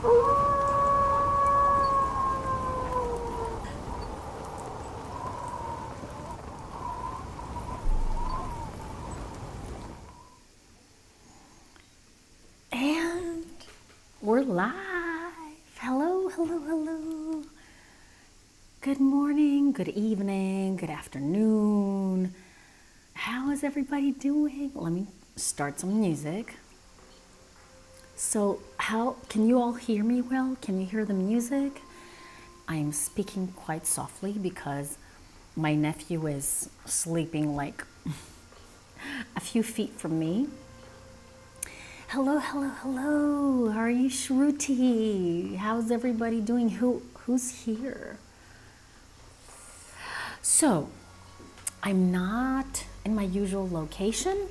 And we're live. Hello, hello, hello. Good morning, good evening, good afternoon. How is everybody doing? Let me start some music. So, how can you all hear me well? Can you hear the music? I'm speaking quite softly because my nephew is sleeping like a few feet from me. Hello, hello, hello. How are you, Shruti? How's everybody doing? Who's here? So, I'm not in my usual location.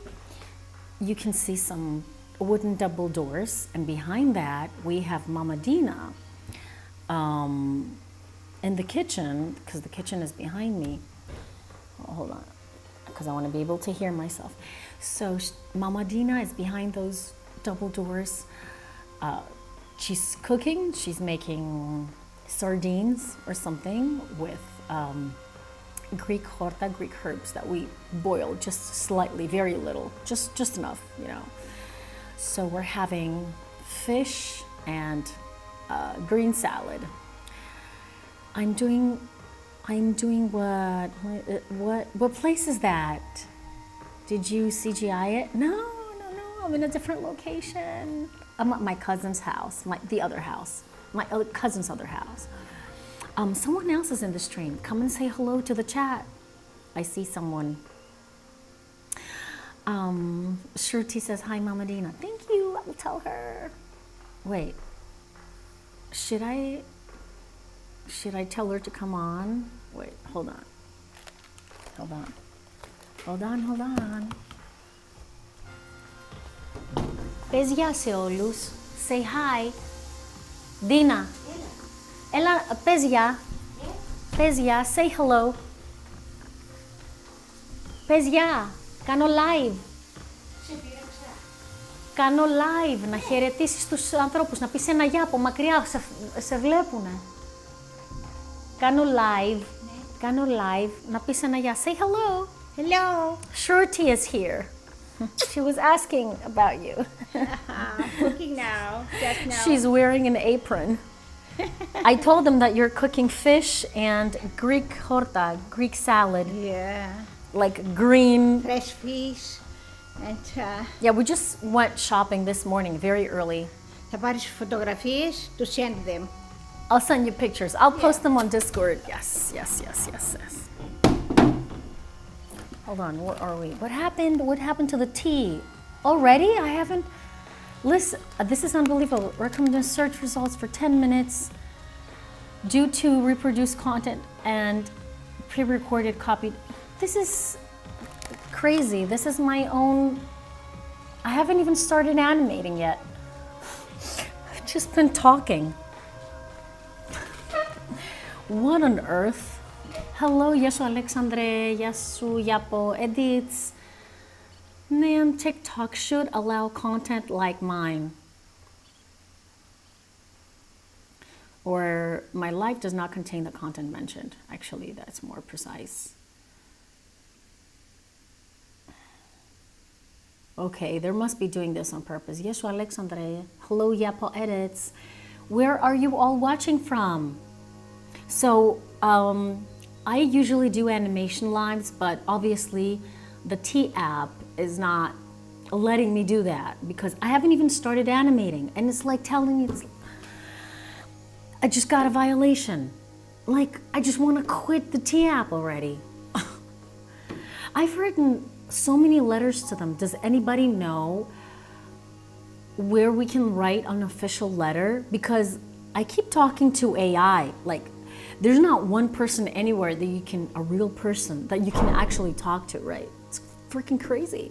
You can see some wooden double doors, and behind that we have Mama Dina in the kitchen, because the kitchen is behind me. Oh, hold on, because I want to be able to hear myself. So Mama Dina is behind those double doors. She's cooking. She's making sardines or something with Greek horta, Greek herbs that we boil just slightly, very little, just enough, you know. So we're having fish and green salad. I'm doing what place is that? Did you CGI it? No, I'm in a different location. I'm at my cousin's house, the other house, my cousin's other house. Someone else is in the stream. Come and say hello to the chat. I see someone. Shruti says, hi, Mama Dina. Thank you, I will tell her. Wait, should I tell her to come on? Wait, hold on. Πες γεια σε όλους. Say hi. Dina. Έλα, πες γεια. Πες γεια. Say hello. Πες γεια. Κάνω live. Κάνω live. Να χαιρετήσεις τους ανθρώπους. Να πεις ένα γεια από μακριά. Σε βλέπουνε. Κάνω live. Κάνω live. Να πεις ένα γεια. Say hello. Hello. Shruti is here. She was asking about you. Cooking now, just now. She's wearing an apron. I told them that you're cooking fish and Greek horta, Greek salad. Yeah. Like green. Fresh fish. And Yeah, we just went shopping this morning, very early. θα πάρεις φωτογραφίες to send them. I'll send you pictures. I'll post them on Discord. Yes. Hold on, where are we? What happened? What happened to the tea? Already? I haven't. Listen, this is unbelievable. Recommended search results for 10 minutes due to reproduced content and pre-recorded copy. This is crazy. This is my own. I haven't even started animating yet. I've just been talking. What on earth? Hello, γεια σου Alexandre, γεια σου Yapo, edits. Man, TikTok should allow content like mine. Or my life does not contain the content mentioned. Actually, that's more precise. Okay, they must be doing this on purpose. Γεια σου Alexandre. Hello, Yapo, edits. Where are you all watching from? So, I usually do animation lives, but obviously the T app is not letting me do that because I haven't even started animating. And it's like telling me, I just got a violation. Like, I just want to quit the T app already. I've written so many letters to them. Does anybody know where we can write an official letter? Because I keep talking to AI, like, there's not one person anywhere that you can, a real person that you can actually talk to, right? It's freaking crazy.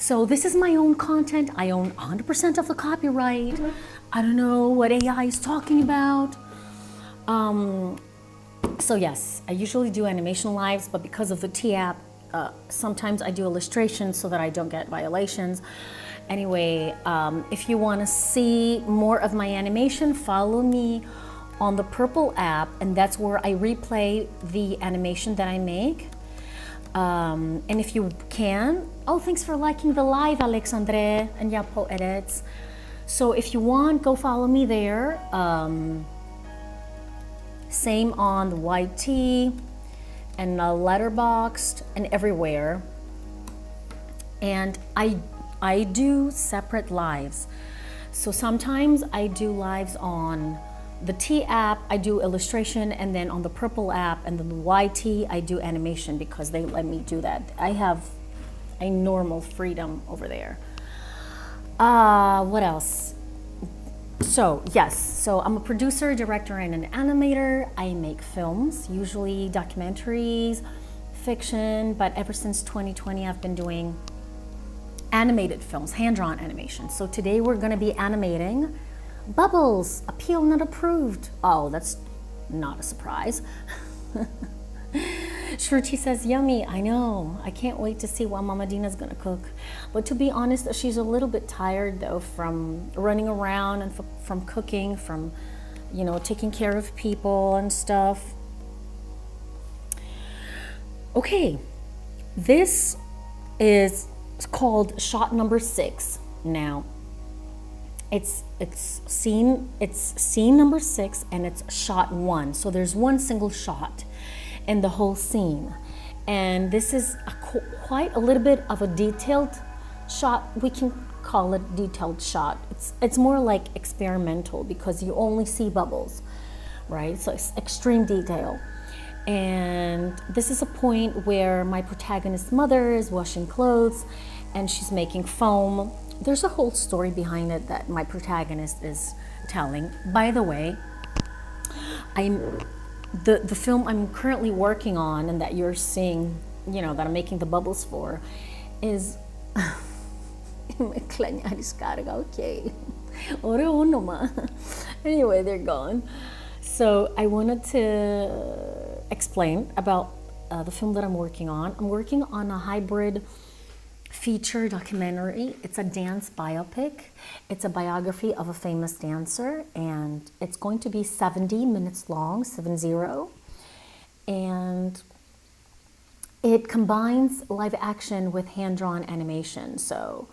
So this is my own content. I own 100% of the copyright. I don't know what AI is talking about. So yes, I usually do animation lives, but because of the T app, sometimes I do illustrations so that I don't get violations. Anyway, if you want to see more of my animation, follow me on the Purple app, and that's where I replay the animation that I make. And if you can, oh, thanks for liking the live, Alexandre and Yapo Edits. So if you want, go follow me there. Same on the YT and Letterboxd and everywhere. And I do separate lives. So sometimes I do lives on the T app, I do illustration, and then on the Purple app and then the YT, I do animation because they let me do that. I have a normal freedom over there. What else? So yes, so I'm a producer, director, and an animator. I make films, usually documentaries, fiction, but ever since 2020, I've been doing animated films, hand-drawn animation. So today we're gonna be animating Bubbles, appeal not approved. Oh, that's not a surprise. Shruti says, yummy, I know. I can't wait to see what Mama Dina's gonna cook. But to be honest, she's a little bit tired though from running around and from cooking, from, you know, taking care of people and stuff. Okay, this is called shot number 6 now. It's scene number 6 and it's shot 1. So there's one single shot in the whole scene. And this is quite a little bit of a detailed shot. We can call it detailed shot. It's more like experimental because you only see bubbles, right? So it's extreme detail. And this is a point where my protagonist's mother is washing clothes and she's making foam. There's a whole story behind it that my protagonist is telling. By the way, the film I'm currently working on and that you're seeing, you know, that I'm making the bubbles for is okay. Anyway, they're gone. So I wanted to explain about the film that I'm working on. I'm working on a hybrid feature documentary. It's a dance biopic. It's a biography of a famous dancer, and it's going to be 70 minutes long, 70. And it combines live action with hand-drawn animation. So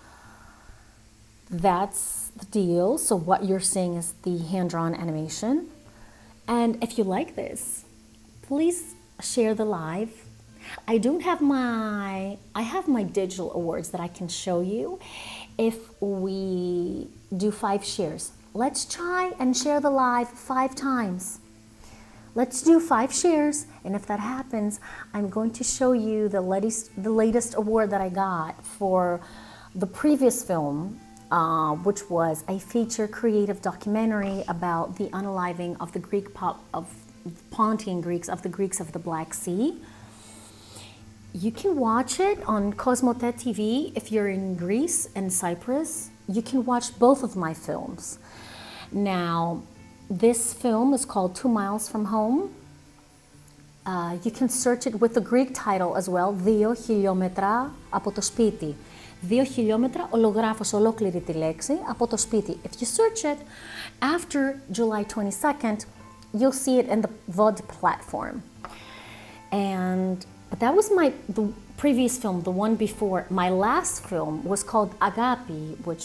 that's the deal. So what you're seeing is the hand-drawn animation. And if you like this, please share the live. I have my digital awards that I can show you if we do 5 shares. Let's try and share the live 5 times. Let's do 5 shares, and if that happens, I'm going to show you the latest award that I got for the previous film, which was a feature creative documentary about the unaliving of the Pontian Greeks, of the Greeks of the Black Sea. You can watch it on Cosmote TV if you're in Greece and Cyprus. You can watch both of my films. Now, this film is called 2 Miles from Home. You can search it with the Greek title as well, 2 χιλιόμετρα από το σπίτι. 2 χιλιόμετρα, ολογράφος ολόκληρη τη λέξη, από το σπίτι. If you search it after July 22nd, you'll see it in the VOD platform. But that was the previous film, the one before. My last film was called Agapi, which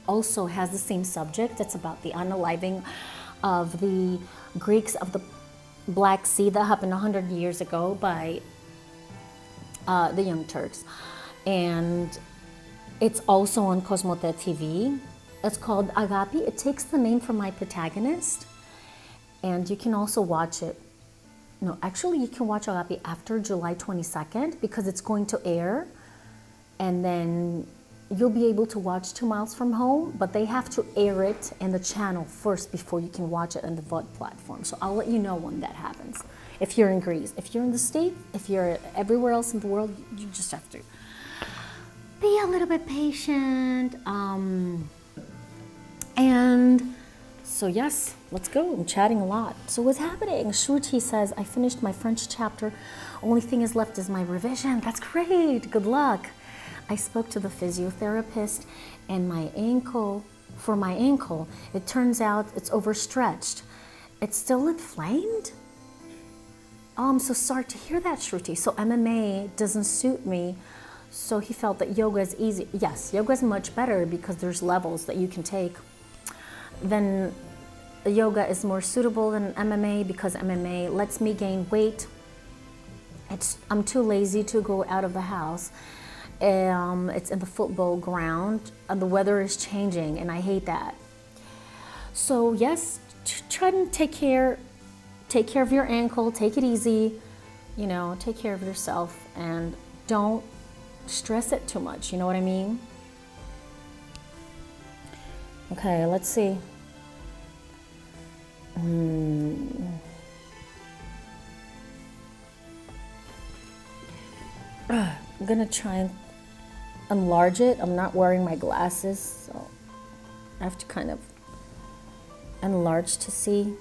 also has the same subject. It's about the unaliving of the Greeks of the Black Sea that happened 100 years ago by the Young Turks. And it's also on Cosmote TV. It's called Agapi. It takes the name from my protagonist. And you can also watch it. No, actually you can watch Agapi after July 22nd because it's going to air. And then you'll be able to watch 2 Miles from Home, but they have to air it in the channel first before you can watch it on the VOD platform. So I'll let you know when that happens. If you're in Greece, if you're in the States, if you're everywhere else in the world, you just have to be a little bit patient. And so yes, let's go. I'm chatting a lot. So what's happening? Shruti says, I finished my French chapter. Only thing is left is my revision. That's great. Good luck. I spoke to the physiotherapist, and for my ankle, it turns out it's overstretched. It's still inflamed? Oh, I'm so sorry to hear that, Shruti. So MMA doesn't suit me. So he felt that yoga is easy. Yes, yoga is much better because there's levels that you can take. Then yoga is more suitable than MMA because MMA lets me gain weight. I'm too lazy to go out of the house. It's in the football ground, and the weather is changing, and I hate that. So yes, try to take care of your ankle. Take it easy, take care of yourself, and don't stress it too much. You know what I mean? Okay, let's see. I'm gonna try and enlarge it. I'm not wearing my glasses, so I have to kind of enlarge to see.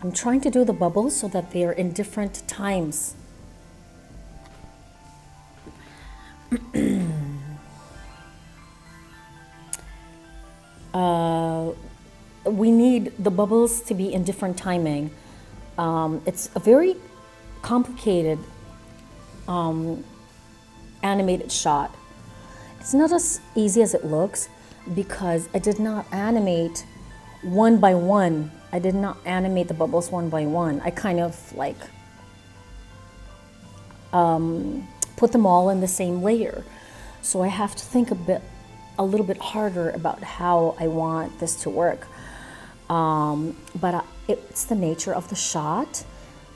I'm trying to do the bubbles so that they are in different times. We need the bubbles to be in different timing. It's a very complicated animated shot. It's not as easy as it looks because I did not animate one by one. I did not animate the bubbles one by one. I kind of like put them all in the same layer. So I have to think a little bit harder about how I want this to work. But it's the nature of the shot,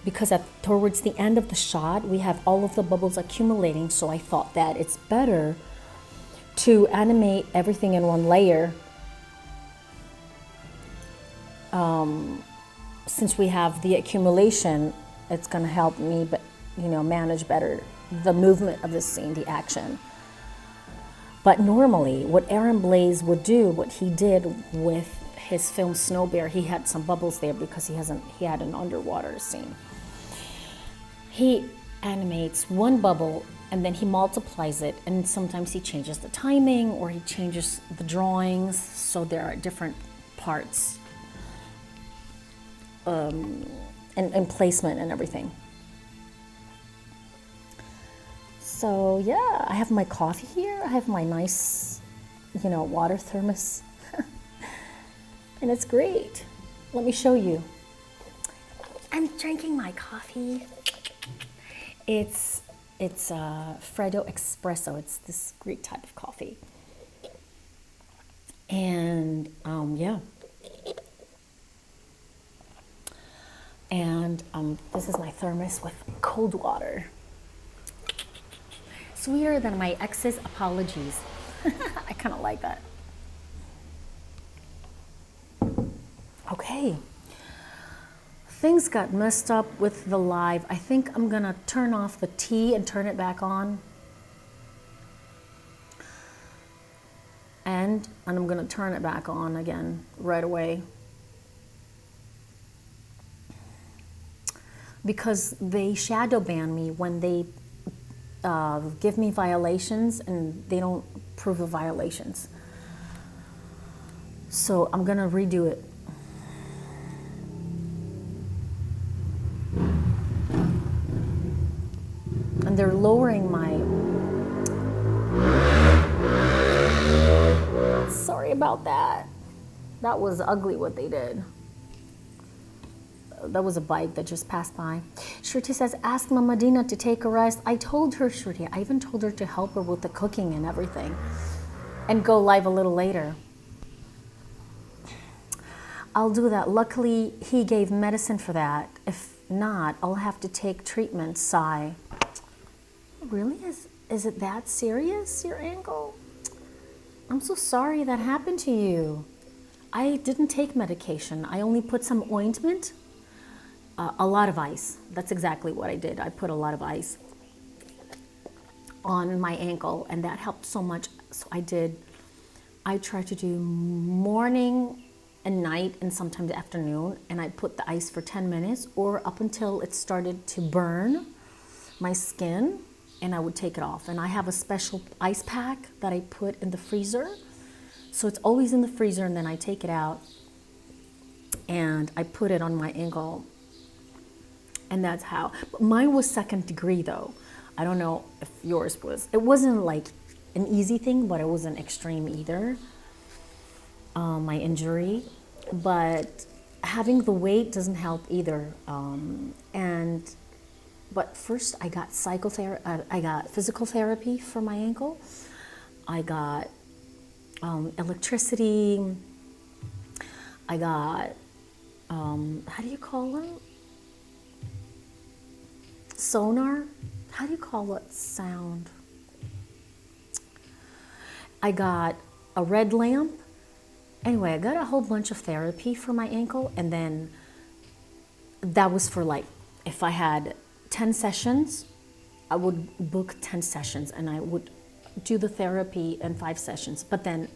because towards the end of the shot, we have all of the bubbles accumulating. So I thought that it's better to animate everything in one layer. Since we have the accumulation, it's going to help me, manage better the movement of the scene, the action. But normally, what Aaron Blaise would do, what he did with his film Snow Bear, he had some bubbles there because he had an underwater scene. He animates one bubble and then he multiplies it, and sometimes he changes the timing or he changes the drawings so there are different parts and placement and everything. So yeah, I have my coffee here. I have my nice, water thermos. And it's great. Let me show you. I'm drinking my coffee. It's Freddo Espresso. It's this Greek type of coffee. And yeah. And this is my thermos with cold water. Sweeter than my ex's apologies. I kind of like that. Okay. Things got messed up with the live. I think I'm gonna turn off the tea and turn it back on. And I'm gonna turn it back on again right away. Because they shadow ban me when they give me violations and they don't prove the violations. So I'm gonna redo it. And they're lowering my... Sorry about that. That was ugly what they did. That was a bike that just passed by. Shruti says, ask Mama Dina to take a rest. I told her, Shruti, I even told her to help her with the cooking and everything and go live a little later. I'll do that. Luckily, he gave medicine for that. If not, I'll have to take treatment. Sigh. Really? Is it that serious, your ankle? I'm so sorry that happened to you. I didn't take medication. I only put some ointment. A lot of ice. That's exactly what I did. I put a lot of ice on my ankle, and that helped so much. So I tried to do morning at night and sometimes afternoon, and I put the ice for 10 minutes or up until it started to burn my skin, and I would take it off. And I have a special ice pack that I put in the freezer. So it's always in the freezer, and then I take it out and I put it on my ankle. And that's how. But mine was second degree though. I don't know if yours was. It wasn't like an easy thing, but it wasn't extreme either, my injury. But having the weight doesn't help either. But first I got I got physical therapy for my ankle. I got electricity. I got, how do you call them? Sonar? How do you call it? Sound. I got a red lamp. Anyway, I got a whole bunch of therapy for my ankle, and then that was for like, if I had 10 sessions, I would book 10 sessions and I would do the therapy in 5 sessions. But then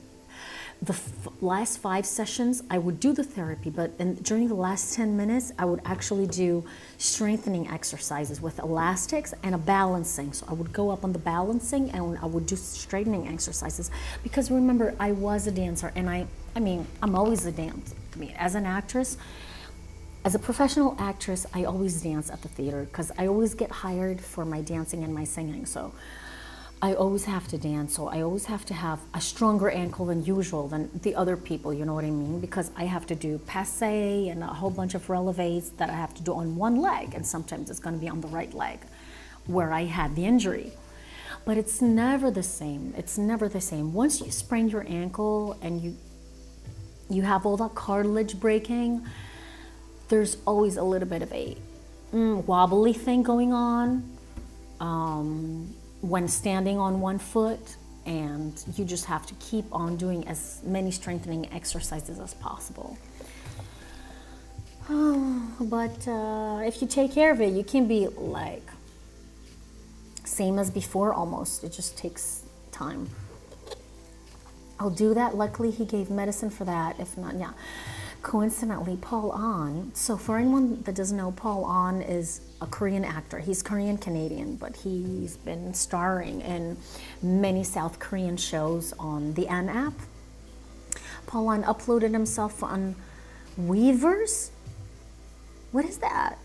the last 5 sessions, I would do the therapy, but during the last 10 minutes, I would actually do strengthening exercises with elastics and a balancing. So I would go up on the balancing and I would do straightening exercises. Because remember, I was a dancer, and I mean, I'm always a dancer. I mean, as an actress, as a professional actress, I always dance at the theater because I always get hired for my dancing and my singing. So I always have to dance. So I always have to have a stronger ankle than usual than the other people, you know what I mean? Because I have to do passe and a whole bunch of releves that I have to do on one leg. And sometimes it's going to be on the right leg where I had the injury. But it's never the same. It's never the same. Once you sprain your ankle and you have all that cartilage breaking, there's always a little bit of a wobbly thing going on when standing on one foot, and you just have to keep on doing as many strengthening exercises as possible. But if you take care of it, you can be like same as before almost. It just takes time. I'll do that. Luckily, he gave medicine for that. If not, yeah. Coincidentally, Paul Ahn, so for anyone that doesn't know, Paul Ahn is a Korean actor. He's Korean-Canadian, but he's been starring in many South Korean shows on the An app. Paul Ahn uploaded himself on Weavers. What is that?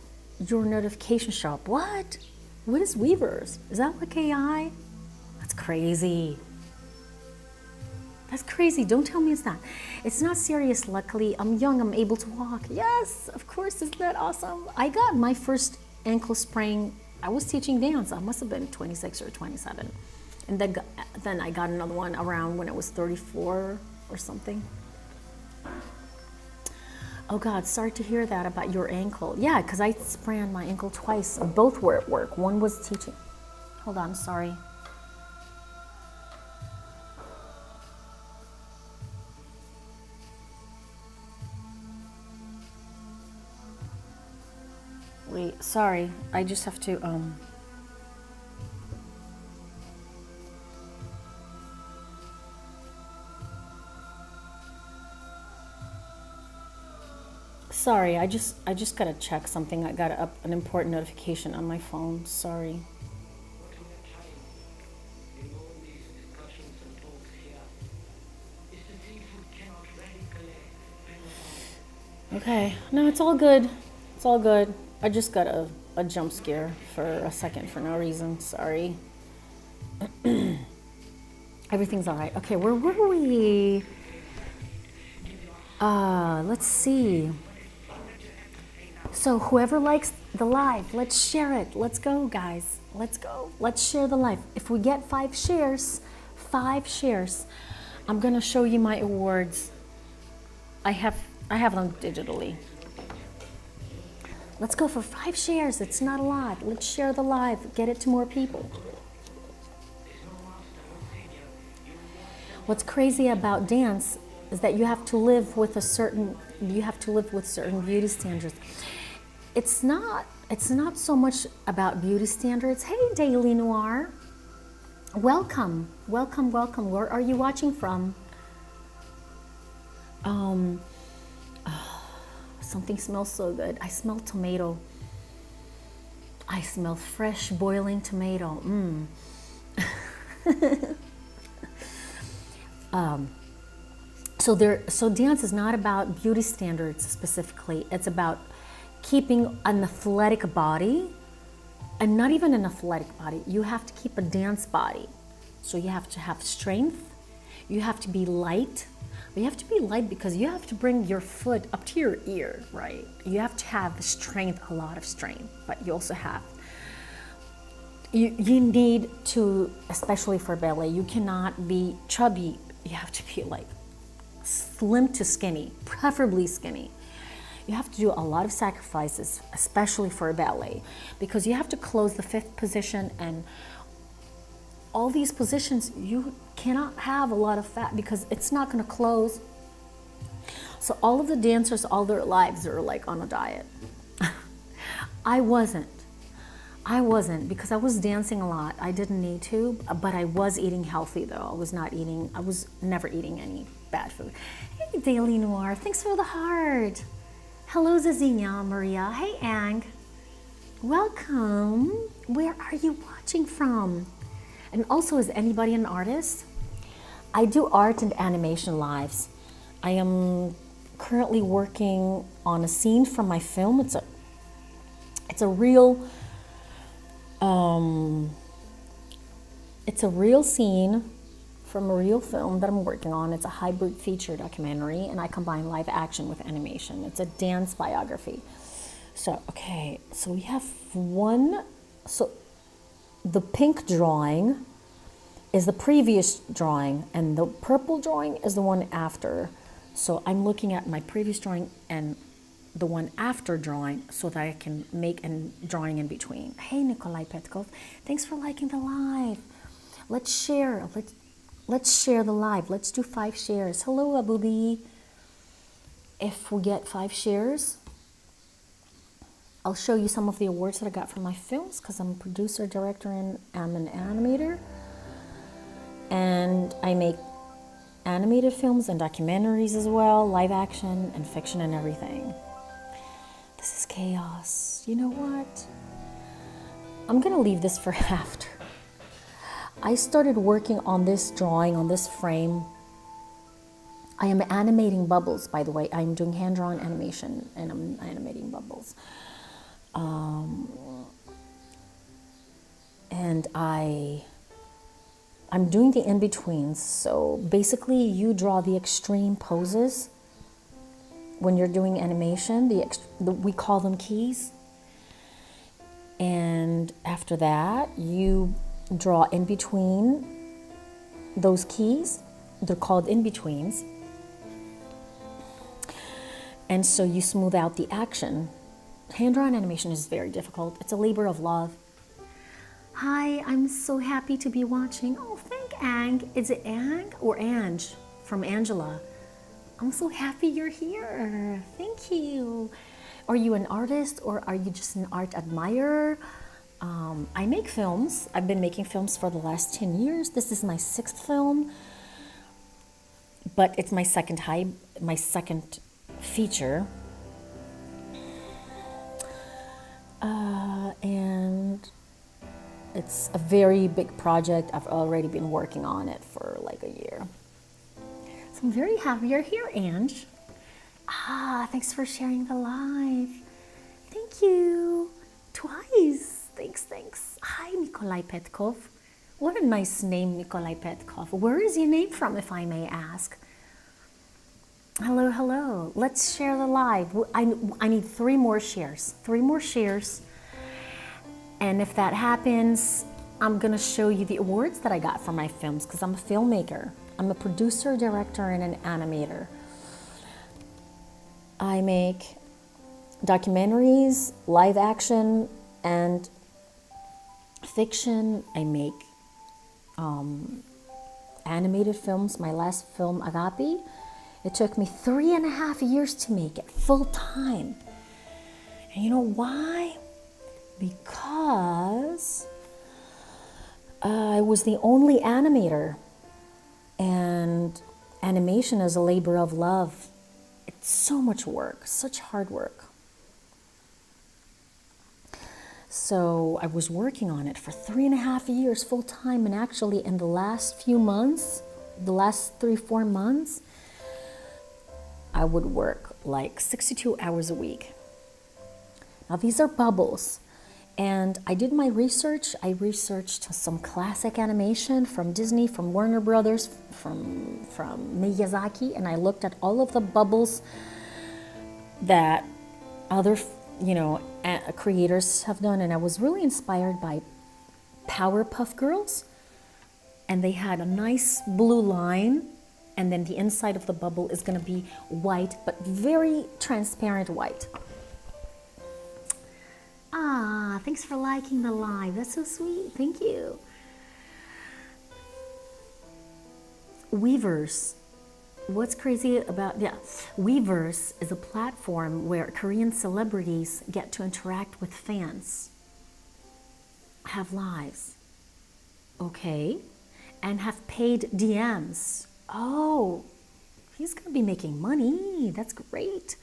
Your notification shop. What? What is Weavers? Is that like AI? That's crazy. That's crazy. Don't tell me it's not. It's not serious. Luckily, I'm young. I'm able to walk. Yes, of course. Isn't that awesome? I got my first ankle sprain. I was teaching dance. I must have been 26 or 27. And then I got another one around when I was 34 or something. Oh God, sorry to hear that about your ankle. Yeah, because I sprained my ankle twice. Both were at work. One was teaching. Hold on, sorry. Wait, sorry. I just have to, Sorry, I just gotta check something. I got an important notification on my phone. Sorry. Okay, no, it's all good. It's all good. I just got a jump scare for a second for no reason. Sorry. Everything's all right. Okay, where were we? Let's see. So whoever likes the live, let's share it. Let's go, guys. Let's go. Let's share the live. If we get 5 shares, I'm gonna show you my awards. I have them digitally. Let's go for 5 shares. It's not a lot. Let's share the live. Get it to more people. What's crazy about dance is that you have to live with certain beauty standards. It's not so much about beauty standards. Hey, Daily Noir. Welcome. Where are you watching from? something smells so good. I smell tomato. I smell fresh boiling tomato. So dance is not about beauty standards specifically. It's about keeping an athletic body, and not even an athletic body. You have to keep a dance body. So you have to have strength. You have to be light. But you have to be light because you have to bring your foot up to your ear, right? You have to have strength, a lot of strength, but you also have, you need to, especially for ballet, you cannot be chubby. You have to be like slim to skinny, preferably skinny. You have to do a lot of sacrifices, especially for a ballet, because you have to close the fifth position, and all these positions, you cannot have a lot of fat because it's not going to close. So all of the dancers, all their lives are like on a diet. I wasn't because I was dancing a lot. I didn't need to, but I was eating healthy though. I was never eating any bad food. Hey, Daily Noir, thanks for the heart. Hello, Zazinha, Maria. Hey, Ang. Welcome. Where are you watching from? And also, is anybody an artist? I do art and animation lives. I am currently working on a scene from my film. It's a real scene from a real film that I'm working on. It's a hybrid feature documentary, and I combine live action with animation. It's a dance biography. So, okay, so we have one. So the pink drawing is the previous drawing, and the purple drawing is the one after. So I'm looking at my previous drawing and the one after drawing so that I can make a drawing in between. Hey, Nikolai Petkov, thanks for liking the live. Let's share. Let's share the live. Let's do 5 shares. Hello, Abubi. If we get 5 shares, I'll show you some of the awards that I got from my films, because I'm a producer, director, and I'm an animator. And I make animated films and documentaries as well, live action and fiction and everything. This is chaos. You know what? I'm gonna leave this for after. I started working on this drawing, on this frame. I am animating bubbles, by the way. I'm doing hand-drawn animation and I'm animating bubbles. And I'm doing the in-betweens. So basically you draw the extreme poses when you're doing animation. We call them keys. And after that, you draw in between those keys. They're called in-betweens. And so you smooth out the action. Hand-drawn animation is very difficult. It's a labor of love. Hi, I'm so happy to be watching. Oh, thank Ang. Is it Ang or Ange from Angela? I'm so happy you're here. Thank you. Are you an artist or are you just an art admirer? I make films. I've been making films for the last 10 years. This is my 6th film, but it's my second feature. And it's a very big project. I've already been working on it for like a year. So I'm very happy you're here, Ange. Thanks for sharing the live. Thank you. Twice. Thanks. Hi, Nikolai Petkov. What a nice name, Nikolai Petkov. Where is your name from, if I may ask? Hello. Let's share the live. I need 3 more shares. 3 more shares. And if that happens, I'm gonna show you the awards that I got for my films, because I'm a filmmaker. I'm a producer, director, and an animator. I make documentaries, live action, and fiction. I make animated films. My last film, Agapi, it took me 3.5 years to make it full time. And you know why? Because I was the only animator, and animation is a labor of love. It's so much work, such hard work. So I was working on it for 3.5 years full time, and actually in the last few months, the last 3-4 months, I would work like 62 hours a week. Now these are bubbles, and I did my research. I researched some classic animation from Disney, from Warner Brothers, from Miyazaki, and I looked at all of the bubbles that other creators have done, and I was really inspired by Powerpuff Girls, and they had a nice blue line, and then the inside of the bubble is going to be white, but very transparent white. Ah, thanks for liking the live. That's so sweet. Thank you. Weverse. What's crazy about, Weverse is a platform where Korean celebrities get to interact with fans, have lives, okay, and have paid DMs. Oh, he's gonna be making money. That's great.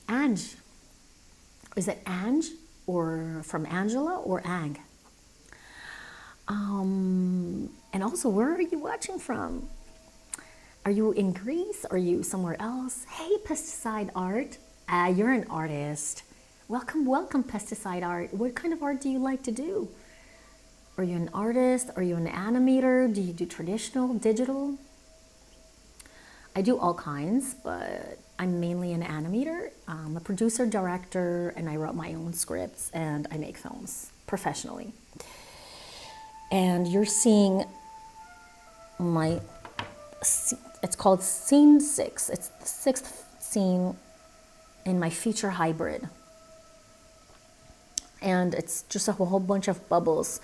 Ange. Is it Ange or from Angela or Ang? And also, where are you watching from? Are you in Greece? Are you somewhere else? Hey, Pesticide Art. You're an artist. Welcome, Pesticide Art. What kind of art do you like to do? Are you an artist? Are you an animator? Do you do traditional, digital? I do all kinds, but I'm mainly an animator. I'm a producer, director, and I wrote my own scripts, and I make films professionally. And you're seeing it's called Scene 6. It's the 6th scene in my feature hybrid. And it's just a whole bunch of bubbles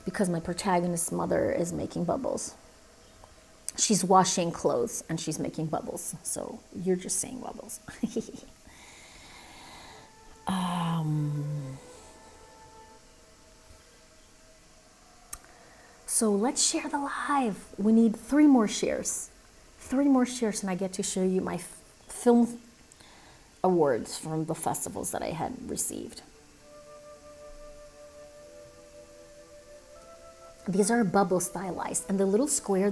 because my protagonist's mother is making bubbles. She's washing clothes and she's making bubbles. So you're just seeing bubbles. So let's share the live. We need 3 more shares. 3 more shares and I get to show you my film awards from the festivals that I had received. These are bubble stylized, and the little square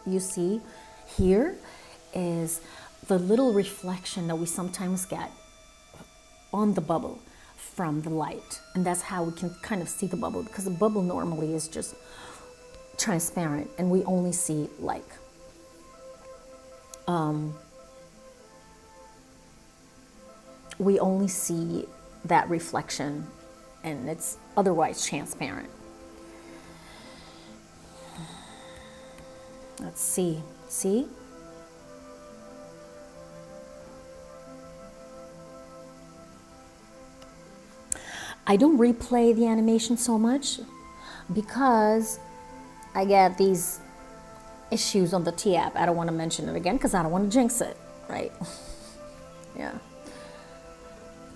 you see here is the little reflection that we sometimes get on the bubble from the light, and that's how we can kind of see the bubble, because the bubble normally is just transparent and we only see like we only see that reflection and it's otherwise transparent. Let's see. I don't replay the animation so much because I get these issues on the T app. I don't want to mention it again because I don't want to jinx it, right? Yeah.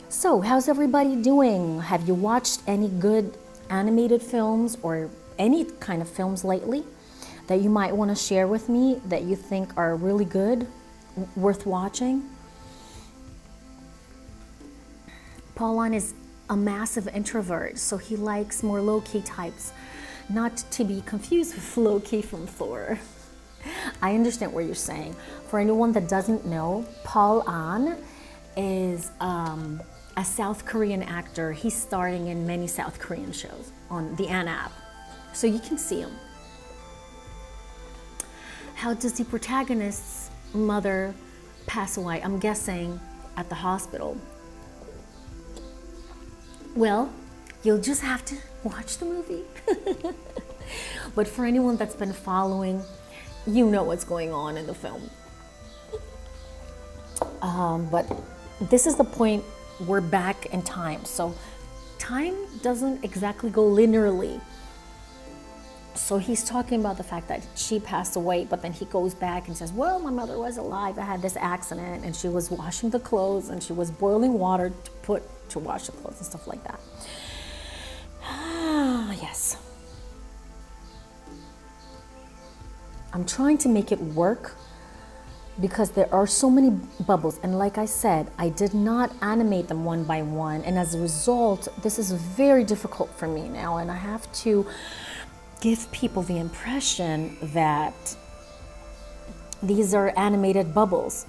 So, how's everybody doing? Have you watched any good animated films or any kind of films lately that you might want to share with me that you think are really good, worth watching? Paulon is a massive introvert, so he likes more low-key types, not to be confused with low-key from Thor. I understand what you're saying. For anyone that doesn't know, Paulon is a South Korean actor. He's starring in many South Korean shows on the An app, so you can see him. How does the protagonist's mother pass away? I'm guessing at the hospital. Well, you'll just have to watch the movie. But for anyone that's been following, you know what's going on in the film. But this is the point, we're back in time. So time doesn't exactly go linearly. So he's talking about the fact that she passed away, but then he goes back and says, well, my mother was alive. I had this accident and she was washing the clothes and she was boiling water to wash the clothes and stuff like that. Yes. I'm trying to make it work because there are so many bubbles. And like I said, I did not animate them one by one. And as a result, this is very difficult for me now. And I have to give people the impression that these are animated bubbles,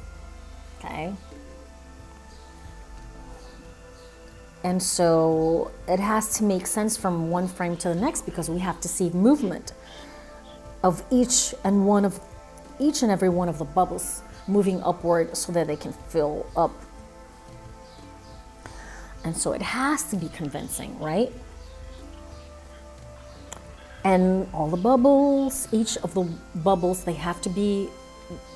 okay? And so it has to make sense from one frame to the next because we have to see movement of each and every one of the bubbles moving upward so that they can fill up. And so it has to be convincing, right? And all the bubbles, each of the bubbles, they have to be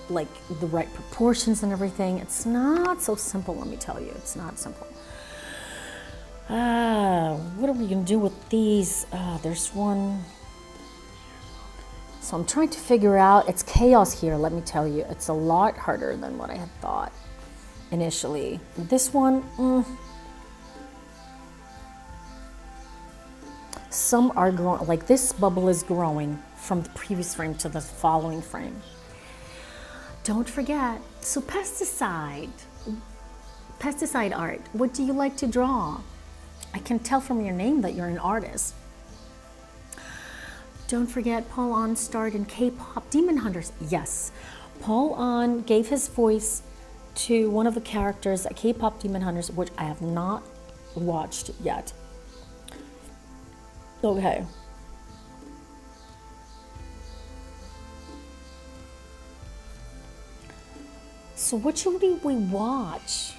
like the right proportions and everything. It's not so simple, let me tell you. It's not simple. What are we gonna do with these? There's one. So I'm trying to figure out, it's chaos here, let me tell you. It's a lot harder than what I had thought initially. This one, some are growing, like this bubble is growing from the previous frame to the following frame. Don't forget, so pesticide art, what do you like to draw? I can tell from your name that you're an artist. Don't forget, Paul Ahn starred in K-pop Demon Hunters. Yes, Paul Ahn gave his voice to one of the characters at K-pop Demon Hunters, which I have not watched yet. Okay. So what should we watch?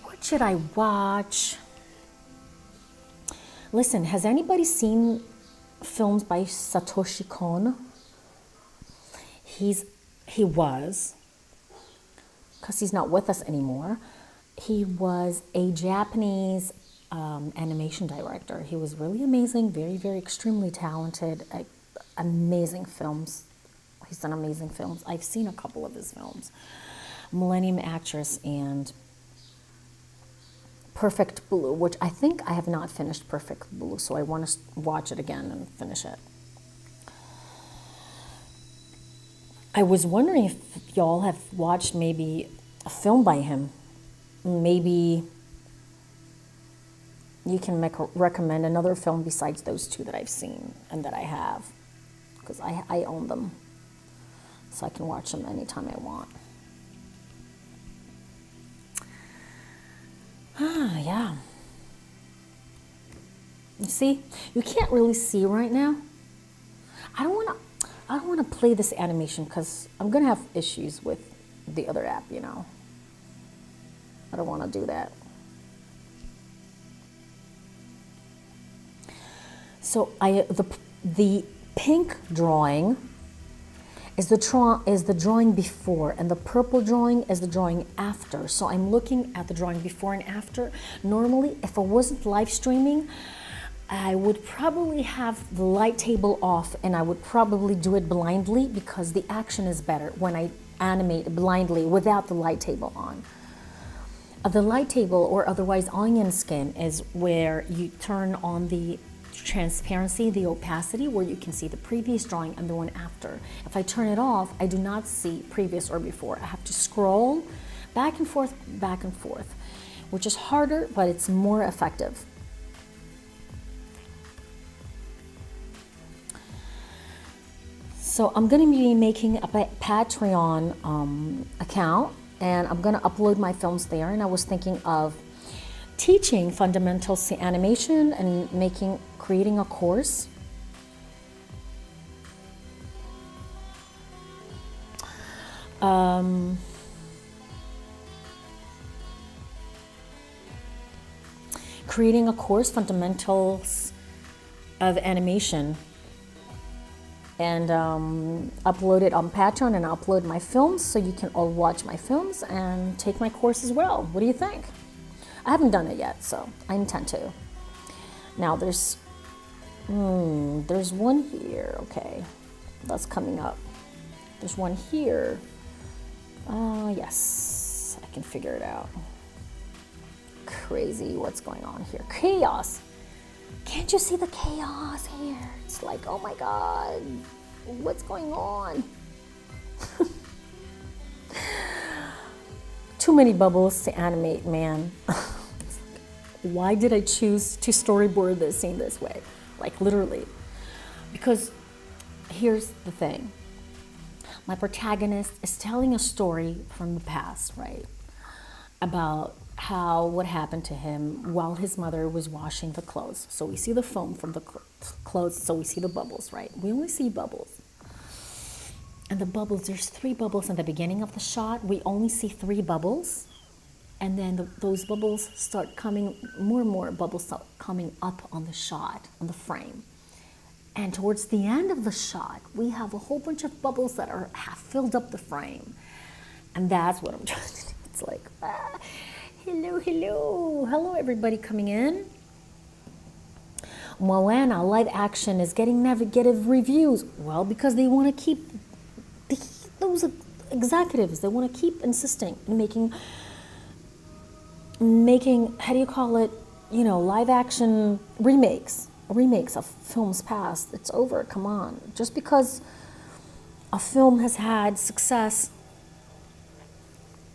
What should I watch? Listen, has anybody seen films by Satoshi Kon? He was, because he's not with us anymore, he was a Japanese animation director. He was really amazing, very, very extremely talented, amazing films. He's done amazing films. I've seen a couple of his films. Millennium Actress and Perfect Blue, which I think I have not finished Perfect Blue, so I want to watch it again and finish it. I was wondering if y'all have watched maybe a film by him. Maybe you can recommend another film besides those two that I've seen and that I have, because I own them, so I can watch them anytime I want. Yeah. You see, you can't really see right now. I don't want to play this animation because I'm gonna have issues with the other app. You know, I don't want to do that. So the pink drawing is the drawing before, and the purple drawing is the drawing after. So I'm looking at the drawing before and after. Normally, if I wasn't live streaming, I would probably have the light table off and I would probably do it blindly because the action is better when I animate blindly without the light table on. The light table, or otherwise onion skin, is where you turn on the transparency, the opacity, where you can see the previous drawing and the one after. If I turn it off, I do not see previous or before. I have to scroll back and forth, which is harder, but it's more effective. So I'm going to be making a Patreon account, and I'm going to upload my films there. And I was thinking of teaching fundamentals to animation and creating a course. Creating a course, fundamentals of animation, and upload it on Patreon and upload my films so you can all watch my films and take my course as well. What do you think? I haven't done it yet, so I intend to. Now there's one here. Okay, that's coming up. There's one here. Yes, I can figure it out. Crazy what's going on here. Chaos. Can't you see the chaos here? It's like, oh my God, what's going on? Too many bubbles to animate, man. Why did I choose to storyboard this scene this way? Like literally. Because here's the thing. My protagonist is telling a story from the past, right? About what happened to him while his mother was washing the clothes. So we see the foam from the clothes, so we see the bubbles, right? We only see bubbles. And the bubbles, there's 3 bubbles in the beginning of the shot. We only see 3 bubbles. And then those bubbles start coming, more and more bubbles start coming up on the shot, on the frame. And towards the end of the shot, we have a whole bunch of bubbles that have filled up the frame. And that's what I'm trying to do. It's like, hello everybody coming in. Moana live action is getting negative reviews. Well, because they want to keep, those executives, they want to keep insisting and making, how do you call it, live action remakes of films past. It's over, come on. Just because a film has had success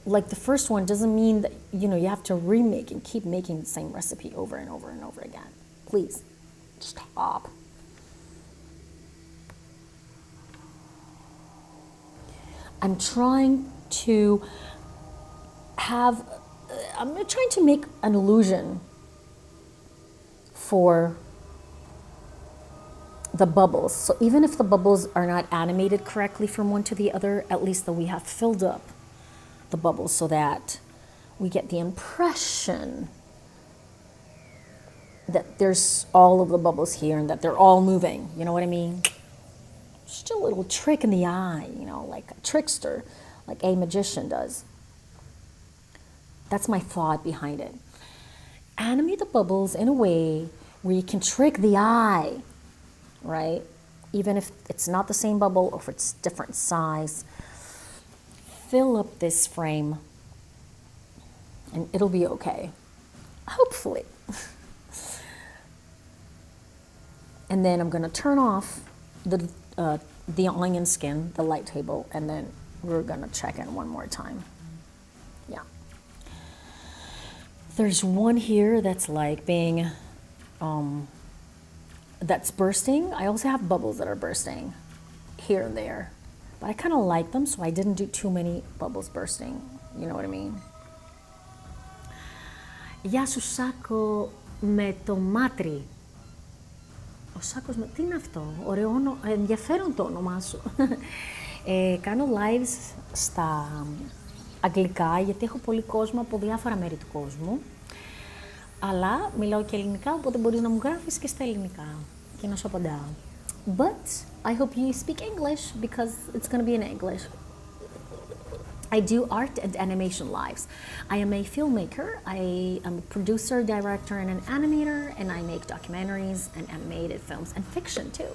like the first one doesn't mean that, you have to remake and keep making the same recipe over and over and over again. Please, stop. I'm trying to make an illusion for the bubbles. So even if the bubbles are not animated correctly from one to the other, at least that we have filled up the bubbles so that we get the impression that there's all of the bubbles here and that they're all moving. You know what I mean? Just a little trick in the eye, like a trickster, like a magician does. That's my thought behind it. Animate the bubbles in a way where you can trick the eye, right? Even if it's not the same bubble or if it's different size. Fill up this frame and it'll be okay. Hopefully. And then I'm going to turn off the onion skin, the light table, and then we're going to check in one more time. Yeah. There's one here that's like being, that's bursting. I also have bubbles that are bursting here and there. But I kind of like them, so I didn't do too many bubbles bursting. You know what I mean? Γεια σου Σάκο με το μάτρι. Ο Σάκος τι είναι αυτό, ενδιαφέρον το όνομά σου. Κάνω lives στα αγγλικά γιατί έχω πολύ κόσμο από διάφορα μέρη του κόσμου. Αλλά μιλάω και ελληνικά, οπότε μπορείς να μου γράφεις και στα ελληνικά και να σου απαντάω. But I hope you speak English because it's going to be in English. I do art and animation lives. I am a filmmaker, I am a producer, director, and an animator, and I make documentaries and animated films and fiction too.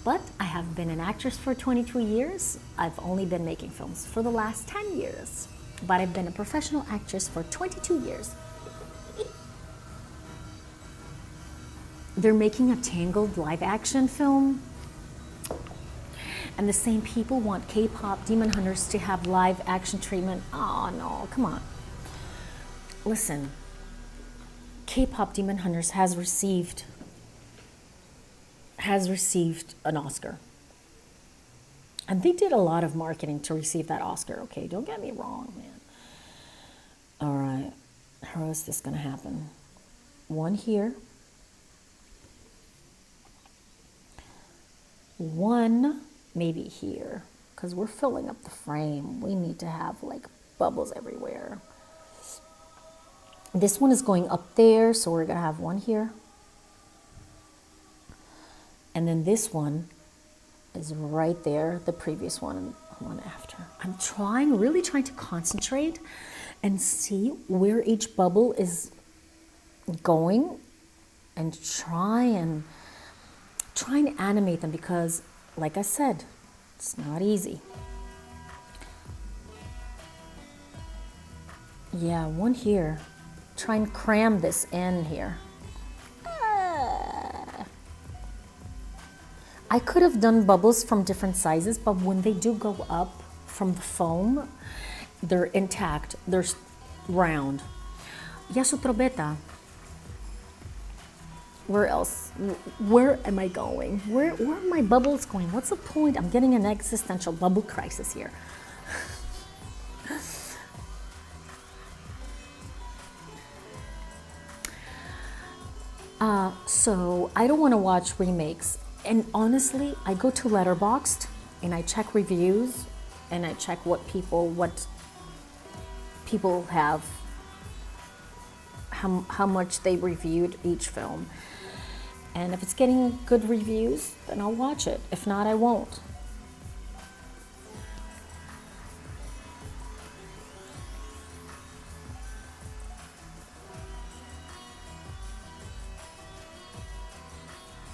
But I have been an actress for 22 years. I've only been making films for the last 10 years. But I've been a professional actress for 22 years. They're making a Tangled live action film. And the same people want K-pop Demon Hunters to have live action treatment. Oh no, come on. Listen, K-pop Demon Hunters has received an Oscar. And they did a lot of marketing to receive that Oscar, okay? Don't get me wrong, man. All right, how is this gonna happen? One here. One maybe here, because we're filling up the frame. We need to have like bubbles everywhere. This one is going up there, so we're gonna have one here. And then this one is right there, the previous one and one after. I'm really trying to concentrate and see where each bubble is going and try and animate them because, like I said, it's not easy. Yeah, one here. Try and cram this in here. I could have done bubbles from different sizes, but when they do go up from the foam, they're intact, they're round. Ya su trobeta. Where else? Where am I going? Where are my bubbles going? What's the point? I'm getting an existential bubble crisis here. So I don't want to watch remakes. And honestly, I go to Letterboxd and I check reviews and I check what people have, how much they reviewed each film. And if it's getting good reviews, then I'll watch it. If not, I won't.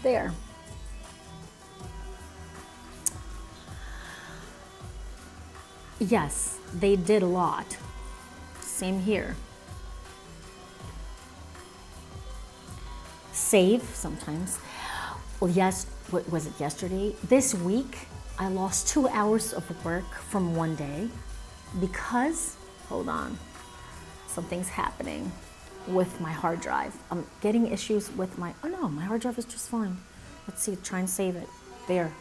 There. Yes, they did a lot. Same here. Save sometimes. Well, yes, what was it yesterday? This week, I lost 2 hours of work from one day because, hold on, something's happening with my hard drive. I'm getting issues with my, oh no, my hard drive is just fine. Let's see, try and save it. There,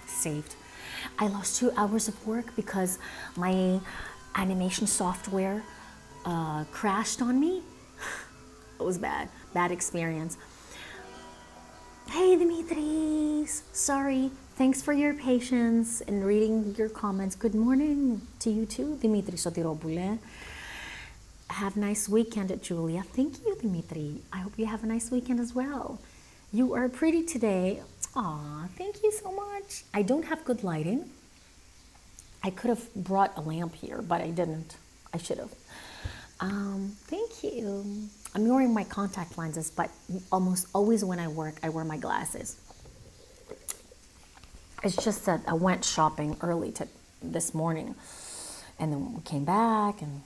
saved. I lost 2 hours of work because my animation software crashed on me. It was bad experience. Hey Dimitris, sorry. Thanks for your patience in reading your comments. Good morning to you too, Dimitri Sotiropoulou. Have a nice weekend, Julia. Thank you, Dimitri. I hope you have a nice weekend as well. You are pretty today. Aw, thank you so much. I don't have good lighting. I could have brought a lamp here, but I didn't. I should have. Thank you. I'm wearing my contact lenses, but almost always when I work, I wear my glasses. It's just that I went shopping early this morning, and then we came back, and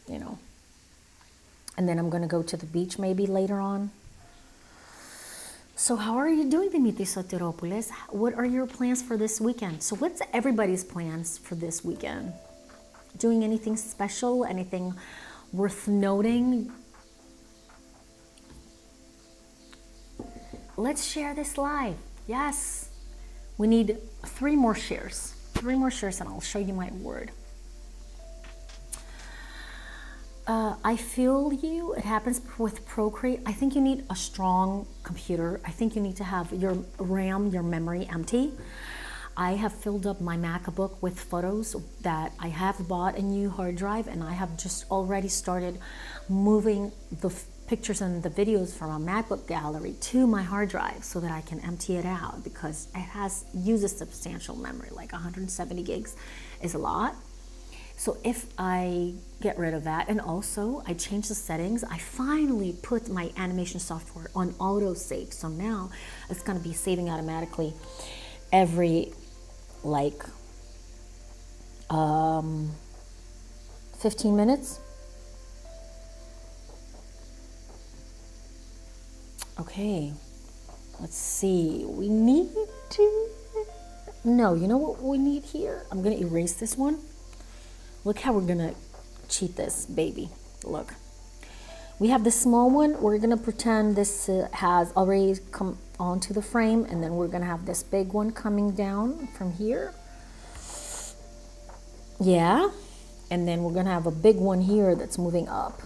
you know, and then I'm gonna go to the beach maybe later on. So how are you doing, Dimitris Sotiropoulos? What are your plans for this weekend? So what's everybody's plans for this weekend? Doing anything special? Anything worth noting? Let's share this live. Yes. We need 3 more shares. 3 more shares and I'll show you my word. I feel you. It happens with Procreate. I think you need a strong computer. I think you need to have your RAM, your memory empty. I have filled up my MacBook with photos that I have bought a new hard drive, and I have just already started moving the pictures and the videos from a MacBook gallery to my hard drive so that I can empty it out, because it uses substantial memory. Like 170 gigs is a lot. So if I get rid of that, and also I changed the settings, I finally put my animation software on auto save. So now it's gonna be saving automatically every 15 minutes. Okay, let's see, we need to, no, you know what we need here? I'm gonna erase this one. Look how we're gonna cheat this baby. Look, we have the small one. We're gonna pretend this has already come onto the frame, and then we're gonna have this big one coming down from here. Yeah, and then we're gonna have a big one here that's moving up.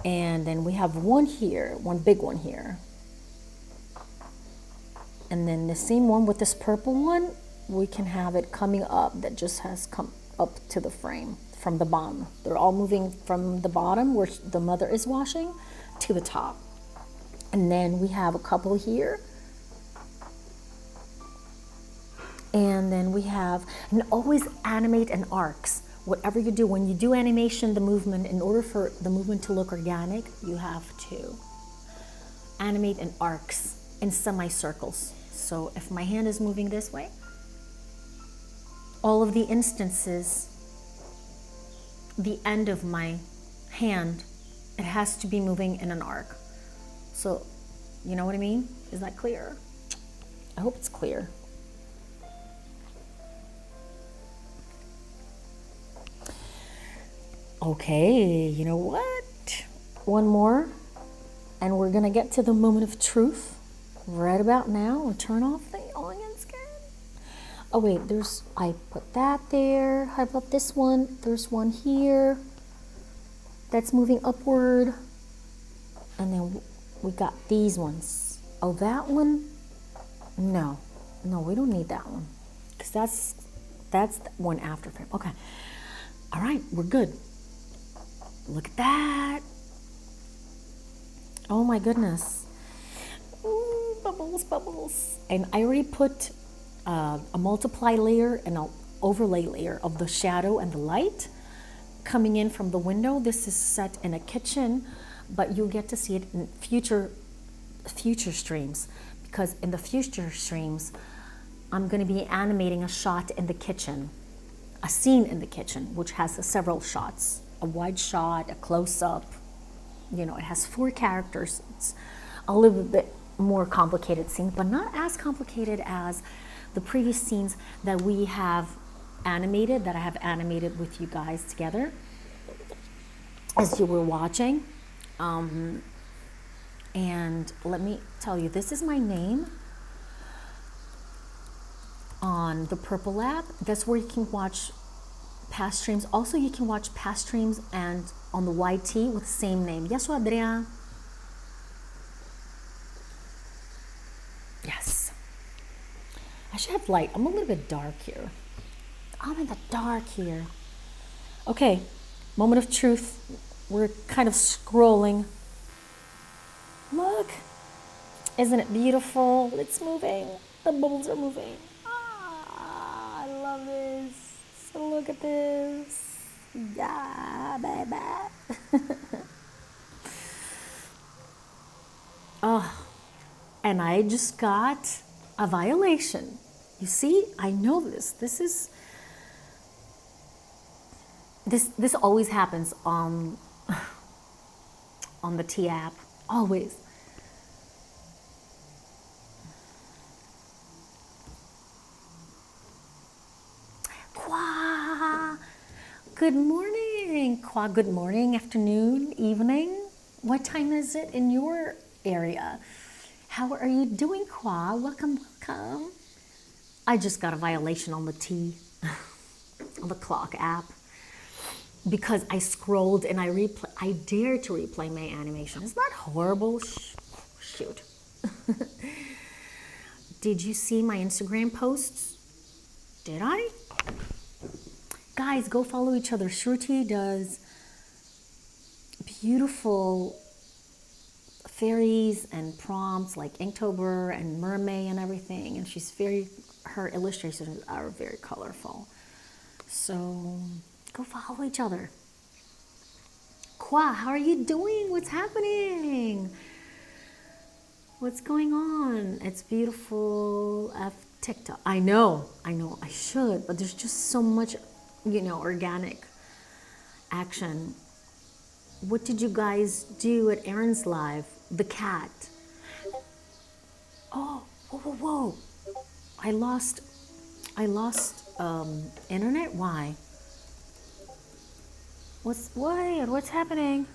And then we have one here, one big one here. And then the same one with this purple one, we can have it coming up, that just has come up to the frame from the bottom. They're all moving from the bottom where the mother is washing to the top. And then we have a couple here. And then we have, and always animate in arcs. Whatever you do, when you do animation, the movement, in order for the movement to look organic, you have to animate in arcs, in semicircles. So if my hand is moving this way, all of the instances the end of my hand, it has to be moving in an arc. So, you know what I mean? Is that clear? I hope it's clear. Okay, you know what? One more, and we're gonna get to the moment of truth right about now and turn off the onion skin. Oh wait, I put that there. How about this one? There's one here that's moving upward. And then we got these ones. Oh, that one? No, we don't need that one. Because that's the one after frame. Okay, all right, we're good. Look at that. Oh my goodness. Ooh, bubbles, bubbles. And I already put a multiply layer and an overlay layer of the shadow and the light coming in from the window. This is set in a kitchen, but you'll get to see it in future streams, because in the future streams, I'm going to be animating a shot in the kitchen, a scene in the kitchen, which has several shots. A wide shot, a close-up, you know, it has 4 characters. It's a little bit more complicated scene, but not as complicated as the previous scenes that we have animated, that I have animated with you guys together as you were watching. And let me tell you, this is my name on the Purple app. That's where you can watch past streams. Also, you can watch past streams and on the YT with the same name. Yes, Adria. Yes. I should have light. I'm a little bit dark here. I'm in the dark here. Okay, moment of truth. We're kind of scrolling. Look, isn't it beautiful? It's moving. The bubbles are moving. Ah, I love this. So look at this. Yeah, baby. Oh, and I just got a violation. You see, I know this. This always happens on the T app. Always. Kwa. Good morning. Kwa, good morning, afternoon, evening. What time is it in your area? How are you doing, Kwa? Welcome, welcome. I just got a violation on the T, on the clock app, because I scrolled and I dared to replay my animation. Isn't that horrible? Shoot. Did you see my Instagram posts? Did I? Guys, go follow each other. Shruti does beautiful fairies and prompts like Inktober and Mermaid and everything. And her illustrations are very colorful. So go follow each other. Kwa, how are you doing? What's happening? What's going on? It's beautiful. TikTok. I know, I should, but there's just so much, organic action. What did you guys do at Aaron's live? The cat. Oh, whoa. I lost internet? Why? What's happening?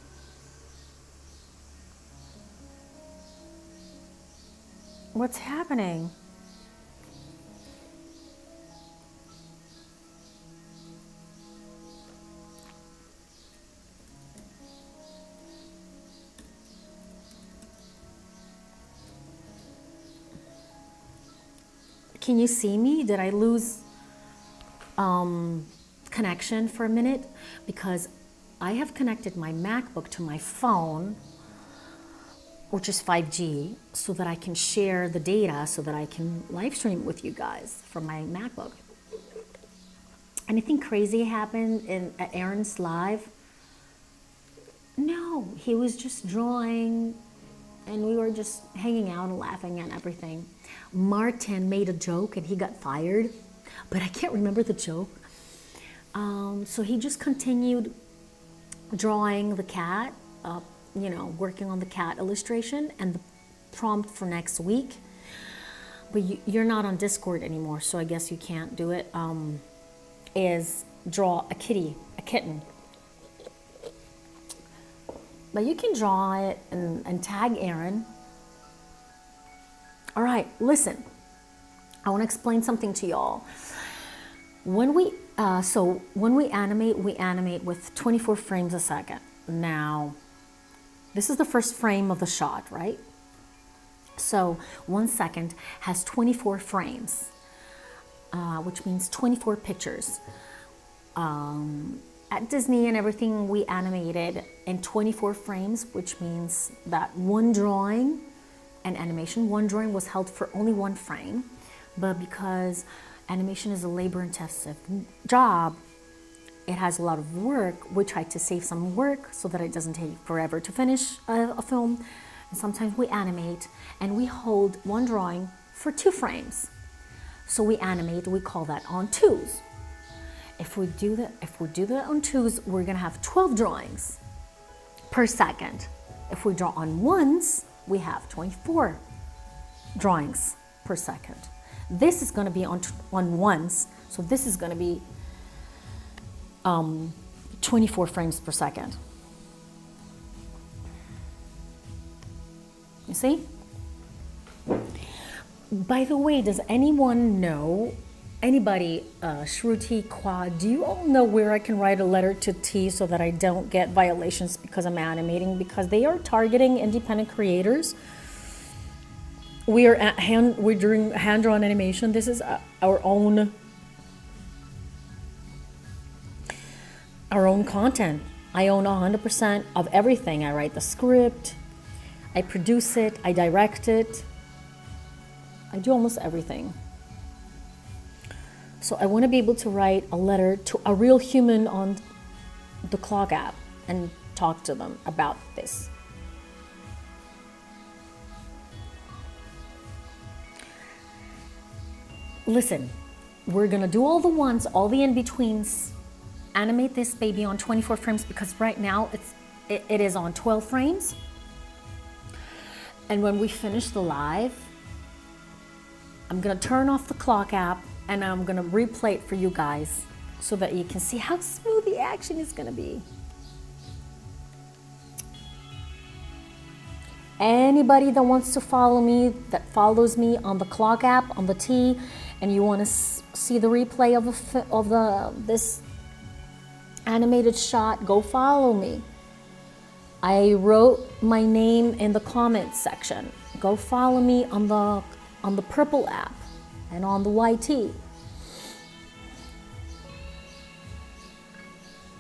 What's happening? Can you see me? Did I lose connection for a minute? Because I have connected my MacBook to my phone, which is 5G, so that I can share the data, so that I can live stream with you guys from my MacBook. Anything crazy happened at Aaron's live? No, he was just drawing and we were just hanging out and laughing and everything. Martin made a joke and he got fired, but I can't remember the joke. So he just continued drawing the cat, working on the cat illustration and the prompt for next week. But you're not on Discord anymore, so I guess you can't do it. Is draw a kitten. But you can draw it and tag Aaron. All right, listen. I want to explain something to y'all. When we animate with 24 frames a second. Now, this is the first frame of the shot, right? So 1 second has 24 frames, which means 24 pictures. At Disney and everything, we animated in 24 frames, which means that one drawing was held for only 1 frame. But because animation is a labor-intensive job, it has a lot of work. We try to save some work so that it doesn't take forever to finish a film. And sometimes we animate and we hold 1 drawing for 2 frames. So we animate, we call that on twos. If we do that on twos, we're gonna have 12 drawings per second. If we draw on ones, we have 24 drawings per second. This is gonna be on ones, so this is gonna be 24 frames per second. You see? By the way, does anyone know, Shruti, Quad, do you all know where I can write a letter to T so that I don't get violations because I'm animating? Because they are targeting independent creators. We're doing hand-drawn animation. This is our own content. I own 100% of everything. I write the script, I produce it, I direct it. I do almost everything. So I want to be able to write a letter to a real human on the Clock app and talk to them about this. Listen, we're going to do all the ones, all the in-betweens, animate this baby on 24 frames because right now it is on 12 frames. And when we finish the live, I'm gonna turn off the Clock app and I'm gonna replay it for you guys so that you can see how smooth the action is gonna be. Anybody that wants to follow me, that follows me on the Clock app, on the T, and you wanna see the replay of this animated shot, go follow me. I wrote my name in the comments section. Go follow me on the Purple app and on the YT.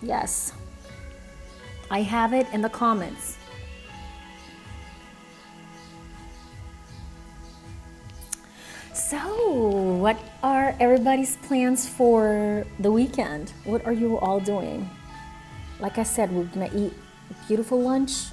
Yes, I have it in the comments. So, what are everybody's plans for the weekend? What are you all doing? Like I said, we're gonna eat a beautiful lunch